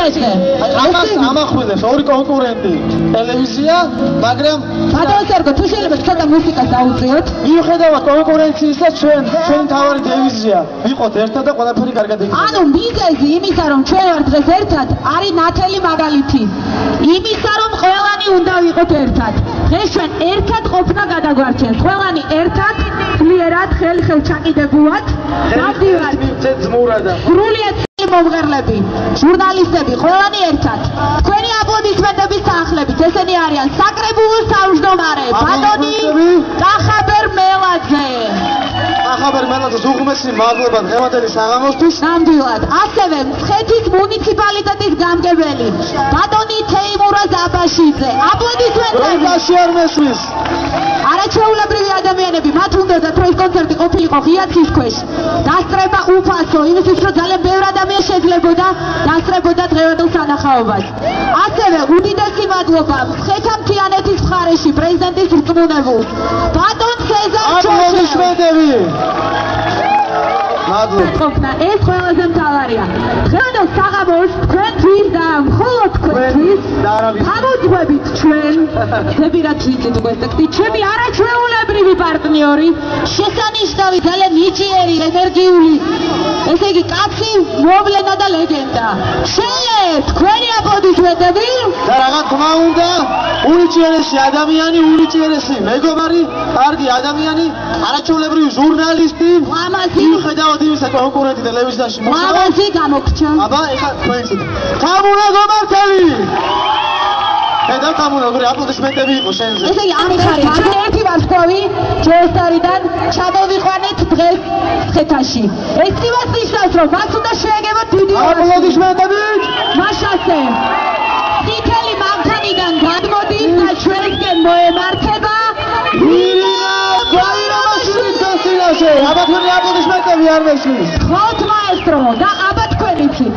ამახვილებს ორი კონკურენტი ტელევიზია, მაგრამ ბატონო სერგო, თუ შეიძლება ცოტა მუსიკას დაუწიოთ. მიუხედავად კონკურენციისა, ჩვენი თავარი დივიზია ვიყოთ ერთად და ყველაფერი კარგად იქნება. ანუ მიზეზი იმისა, რომ ჩვენ ვართ დღეს ერთად, არის ნათელი მაგალითი. იმისა, რომ ყველანი უნდა ვიყოთ ერთად. დღეს ჩვენ ერთად ყოფნა გადაგვარჩენს. ყველანი ერთად, ძლიერად, ხელ-ხელ ჩაკიდებულად. დავდივართ. სრულიად მომღერლები, ჟურნალისტები, ყველანი ერთად. თქვენი აპლოდისმენტების თანხლებით ესენი არიან საკრებულოს თავმჯდომარე ბატონი კახაბერ მელაძე. კახაბერ მელაძეს უღმესი მადლობა დღევანდელი საღამოსთვის. ნამდვილად. ასევე მცხეთის მუნიციპალიტეტის გამგებელი ბატონი თეიმურაზ აბაშიძე. აპლოდისმენტები. არ მესმის. არაჩვეულებრივი ადამიანები, მათ უნდათ რომ ეს კონცერტი ყოფილიყო ღიაცის ქვეშ. დასწრება უფასო, იმისთვის რომ ძალიან ბევრი ადამიანი შეძლებოდა დასწრებოდა დღევანდელ სანახაობას. ასევე უდიდესი მადლობა მცხეთა-მთიანეთის მხარეში პრეზიდენტის რწმუნებულს ბატონ სეზარ ჩოშელს. მადლობა. ეს ყველაზე მთავარია. დღევანდელ საღამოს თქვენთვის და მხოლოდ თქვენთვის გამოძღვებით ჩვენ ზებირად ვიცით უკვე ტექსტი ჩემი არაჩვეულებრივი პარტნიორი, შესანიშნავი, ძალიან ნიჭიერი, ენერგიული, ესე იგი კაცი, მოვლენა და ლეგენდა. შენ თქვენი აპლოდისმენტები და რა თქმა უნდა, უნიჭიერესი ადამიანი, უნიჭიერესი მეგობარი, კარგი ადამიანი, არაჩვეულებრივი ჟურნალისტი, მიუხედავად იმისა კონკურენტი ტელევიზიაში ლამაზი გამოგჩა. აბა, ეხლა თქვენს თამუნა გომართელი. და თამუნაგური აპლოდისმენტები იყო შენზე. ესე იგი ამით არის ერთი ვარსკვლავი ჯეოსტარიდან ჩამოვიყვანეთ დღეს მცხეთაში. ეს იმას ნიშნავს, რომ მას უნდა შეეგებოთ დიდი აპლოდისმენტები. მაშასე წითელი მანქანიდან გადმოდის და ჩვენსკენ მოემართება ილია გაირამაშვილის გასილაშე. აბა თქვენი აპლოდისმენტები არ მესმის. ხოთ მაესტრო და აბა თქვენიცი.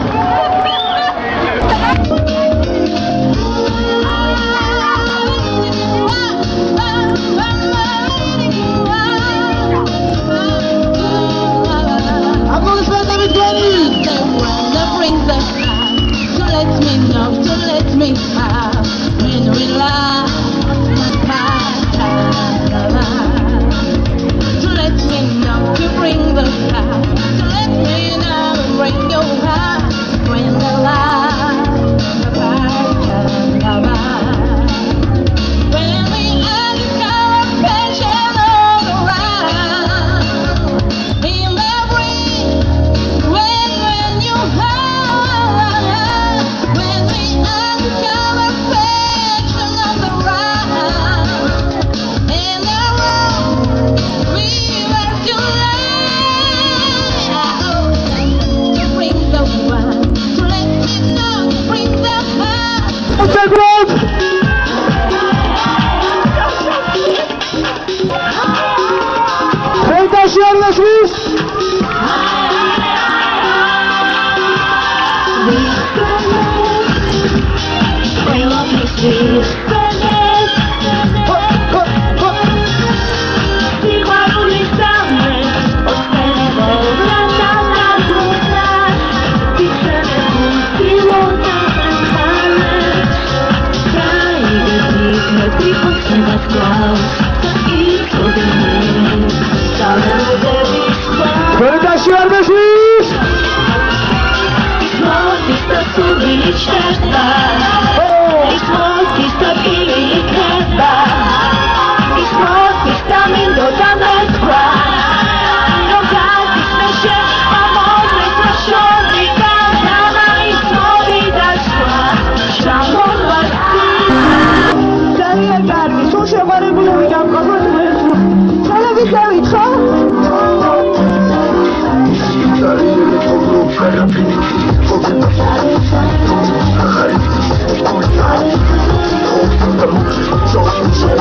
I'm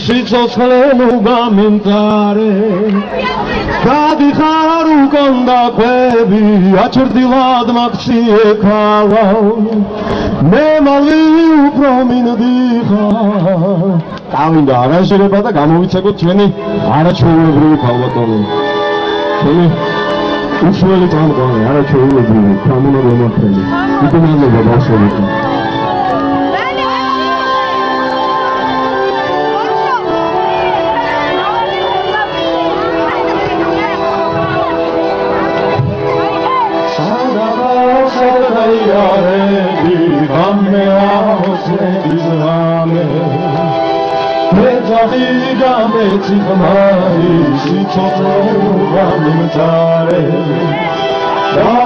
სიცოცხლე მოგამენტარე გადიხარ უკან დაქვები აჩრდილად მაქციე ქალავ მე მალე უფრო მინდიხარ გავინდა არა შეიძლება და გამოვიცეკოთ ჩვენი არაჩვეულებრივი ქალბატონი ჩვენი უშუალო წამყვანი არაჩვეულებრივი ქალბატონი მომხდარი იტომაზება ბავშვები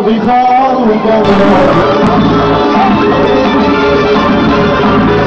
I'll be